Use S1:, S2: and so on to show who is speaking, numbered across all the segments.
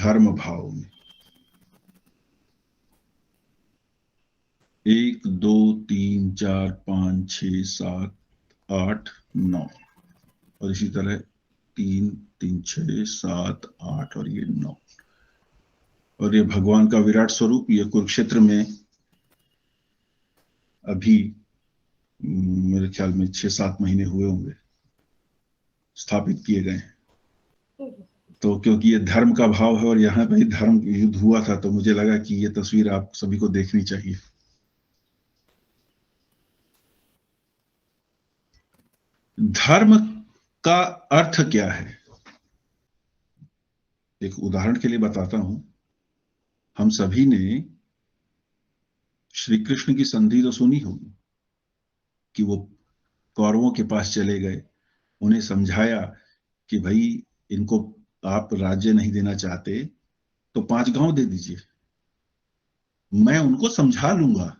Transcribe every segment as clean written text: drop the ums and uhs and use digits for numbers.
S1: धर्म भाव में 1 2 3 4 5 6 7 8 9 और इसी तरह 3 3 6 7 8 और ये 9 और ये भगवान का विराट स्वरूप ये कुरुक्षेत्र में अभी मेरे ख्याल में 6-7 महीने हुए होंगे स्थापित किए गए हैं। तो क्योंकि ये धर्म का भाव है और यहाँ पे धर्म युद्ध हुआ था तो मुझे लगा कि ये तस्वीर आप सभी को देखनी चाहिए। धर्म का अर्थ क्या है? एक उदाहरण के लिए बताता हूं। हम सभी ने श्री कृष्ण की संधि तो सुनी होगी कि वो कौरवों के पास चले गए, उन्हें समझाया कि भाई इनको आप राज्य नहीं देना चाहते तो 5 गांव दे दीजिए, मैं उनको समझा लूंगा।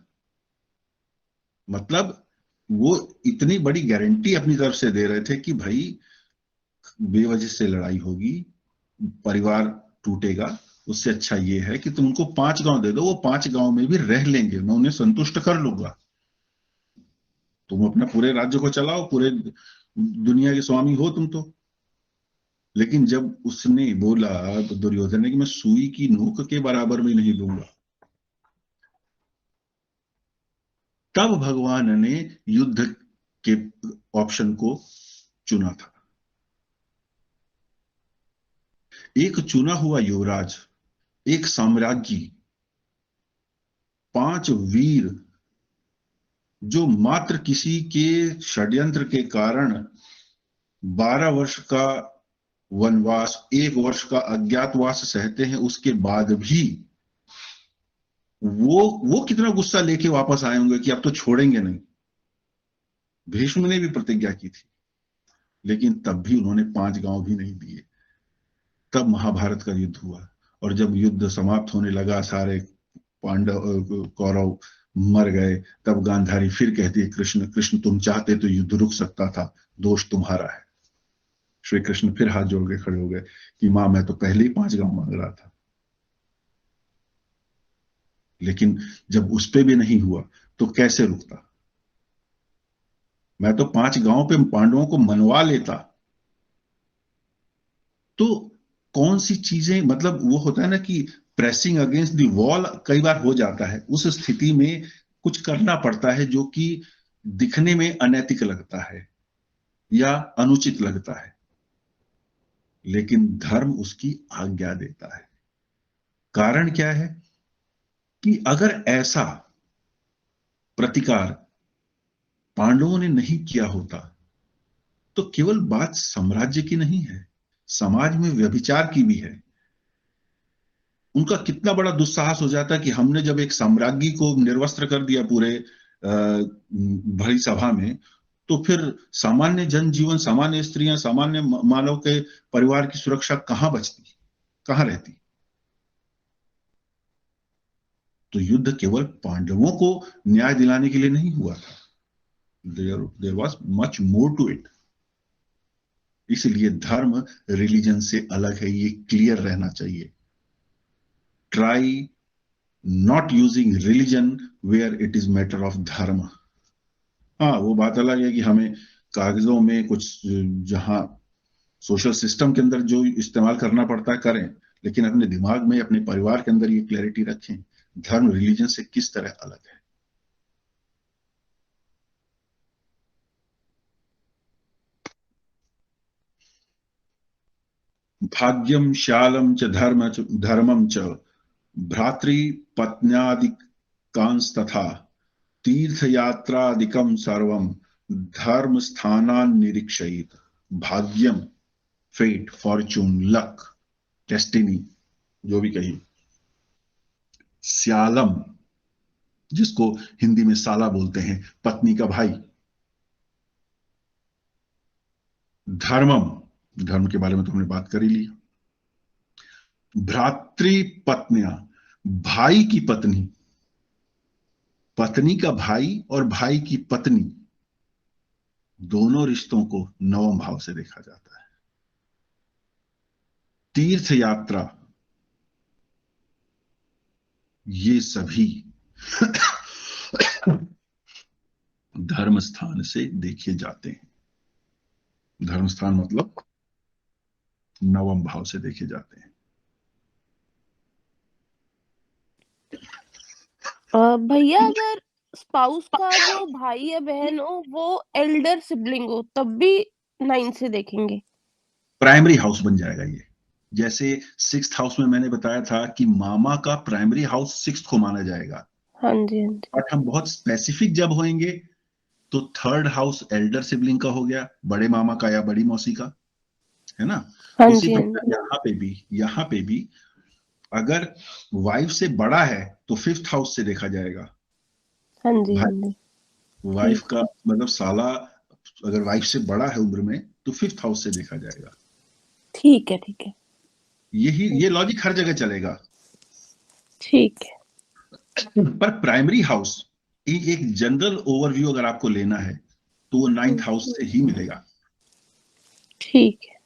S1: मतलब वो इतनी बड़ी गारंटी अपनी तरफ से दे रहे थे कि भाई बेवजह से लड़ाई होगी, परिवार टूटेगा, उससे अच्छा ये है कि तुम उनको 5 गांव दे दो, वो 5 गांव में भी रह लेंगे, मैं उन्हें संतुष्ट कर लूंगा। तुम अपने पूरे राज्य को चलाओ, पूरे दुनिया के स्वामी हो तुम तो। लेकिन जब उसने बोला तो दुर्योधन ने कि मैं सुई की नोक के बराबर भी नहीं दूंगा, तब भगवान ने युद्ध के ऑप्शन को चुना था। एक चुना हुआ युवराज, एक साम्राज्ञी, 5 वीर जो मात्र किसी के षड्यंत्र के कारण 12 वर्ष का वनवास, 1 वर्ष का अज्ञातवास सहते हैं, उसके बाद भी वो कितना गुस्सा लेके वापस आए होंगे कि अब तो छोड़ेंगे नहीं। भीष्म ने भी प्रतिज्ञा की थी, लेकिन तब भी उन्होंने 5 गांव भी नहीं दिए। तब महाभारत का युद्ध हुआ और जब युद्ध समाप्त होने लगा, सारे पांडव कौरव मर गए, तब गांधारी फिर कहती है कृष्ण कृष्ण तुम चाहते तो युद्ध रुक सकता था, दोष तुम्हारा है। श्री कृष्ण फिर हाथ जोड़ के खड़े हो गए कि मां मैं तो पहले ही 5 गांव मांग रहा था। लेकिन जब उस पे भी नहीं हुआ तो कैसे रुकता? मैं तो 5 गांव पे पांडवों को मनवा लेता। तो कौन सी चीजें, मतलब वो होता है ना कि प्रेसिंग अगेंस्ट द वॉल कई बार हो जाता है, उस स्थिति में कुछ करना पड़ता है जो कि दिखने में अनैतिक लगता है या अनुचित लगता है, लेकिन धर्म उसकी आज्ञा देता है। कारण क्या है कि अगर ऐसा प्रतिकार पांडवों ने नहीं किया होता तो केवल बात साम्राज्य की नहीं है, समाज में व्यभिचार की भी है। उनका कितना बड़ा दुस्साहस हो जाता है कि हमने जब एक साम्राज्ञी को निर्वस्त्र कर दिया पूरे भरी सभा में, तो फिर सामान्य जनजीवन, सामान्य स्त्रियां, सामान्य मानव के परिवार की सुरक्षा कहां बचती, कहां रहती? तो युद्ध केवल पांडवों को न्याय दिलाने के लिए नहीं हुआ था, there was much more to it. इसलिए धर्म रिलीजन से अलग है, ये क्लियर रहना चाहिए। Try not using religion where it is matter of धर्म। हाँ, वो बात अलग है कि हमें कागजों में कुछ जहां सोशल सिस्टम के अंदर जो इस्तेमाल करना पड़ता है करें, लेकिन अपने दिमाग में, अपने परिवार के अंदर ये क्लैरिटी रखें, धर्म रिलीजन से किस तरह अलग है। भाग्यम शालम च धर्मम च भ्रातृपत्न्यादिकांस्तथा तीर्थयात्रादिकम सर्वम धर्म स्थानान निरीक्षयित। भाग्यम, फेट, फॉर्चून, लक, डेस्टिनी, जो भी कही। श्यालम, जिसको हिंदी में साला बोलते हैं, पत्नी का भाई। धर्मम, धर्म के बारे में तो हमने बात कर ही ली। भ्रातृपत्नियां, भाई की पत्नी, पत्नी का भाई और भाई की पत्नी, दोनों रिश्तों को नवम भाव से देखा जाता है। तीर्थ यात्रा, ये सभी धर्म स्थान से देखे जाते हैं। धर्म स्थान मतलब नवम भाव से देखे जाते हैं।
S2: भैया अगर स्पाउस का जो भाई या बहन हो वो एल्डर सिबलिंग हो तब भी 9 से देखेंगे?
S1: प्राइमरी हाउस बन जाएगा ये। जैसे 6th हाउस में मैंने बताया था कि मामा का प्राइमरी हाउस 6th को माना जाएगा।
S2: हाँ जी, हाँ जी।
S1: बट हम बहुत स्पेसिफिक जब होंगे तो 3rd हाउस एल्डर सिबलिंग का हो गया, बड़े मामा का या बड़ी मौसी का, है ना।
S2: हाँ
S1: उसी
S2: जी, हाँ
S1: प्रकार
S2: जी।
S1: यहाँ पे भी अगर वाइफ से बड़ा है तो 5th हाउस से देखा जाएगा।
S2: हाँ जी, हाँ
S1: भाई
S2: जी।
S1: वाइफ
S2: ठीक
S1: का मतलब साला अगर वाइफ से बड़ा है उम्र में तो 5th हाउस से देखा जाएगा।
S2: ठीक है, ठीक है।
S1: ये लॉजिक हर जगह चलेगा।
S2: ठीक है।
S1: पर प्राइमरी हाउस एक जनरल ओवरव्यू अगर आपको लेना है तो वो 9th हाउस से ही मिलेगा।
S2: ठीक है।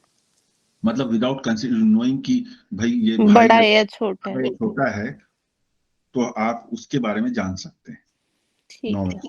S1: मतलब विदाउट कंसिडर नोइंग कि भाई ये भाई
S2: बड़ा
S1: या
S2: है या छोटा है?
S1: छोटा है तो आप उसके बारे में जान सकते हैं।
S2: ठीक है।
S1: नॉर्मल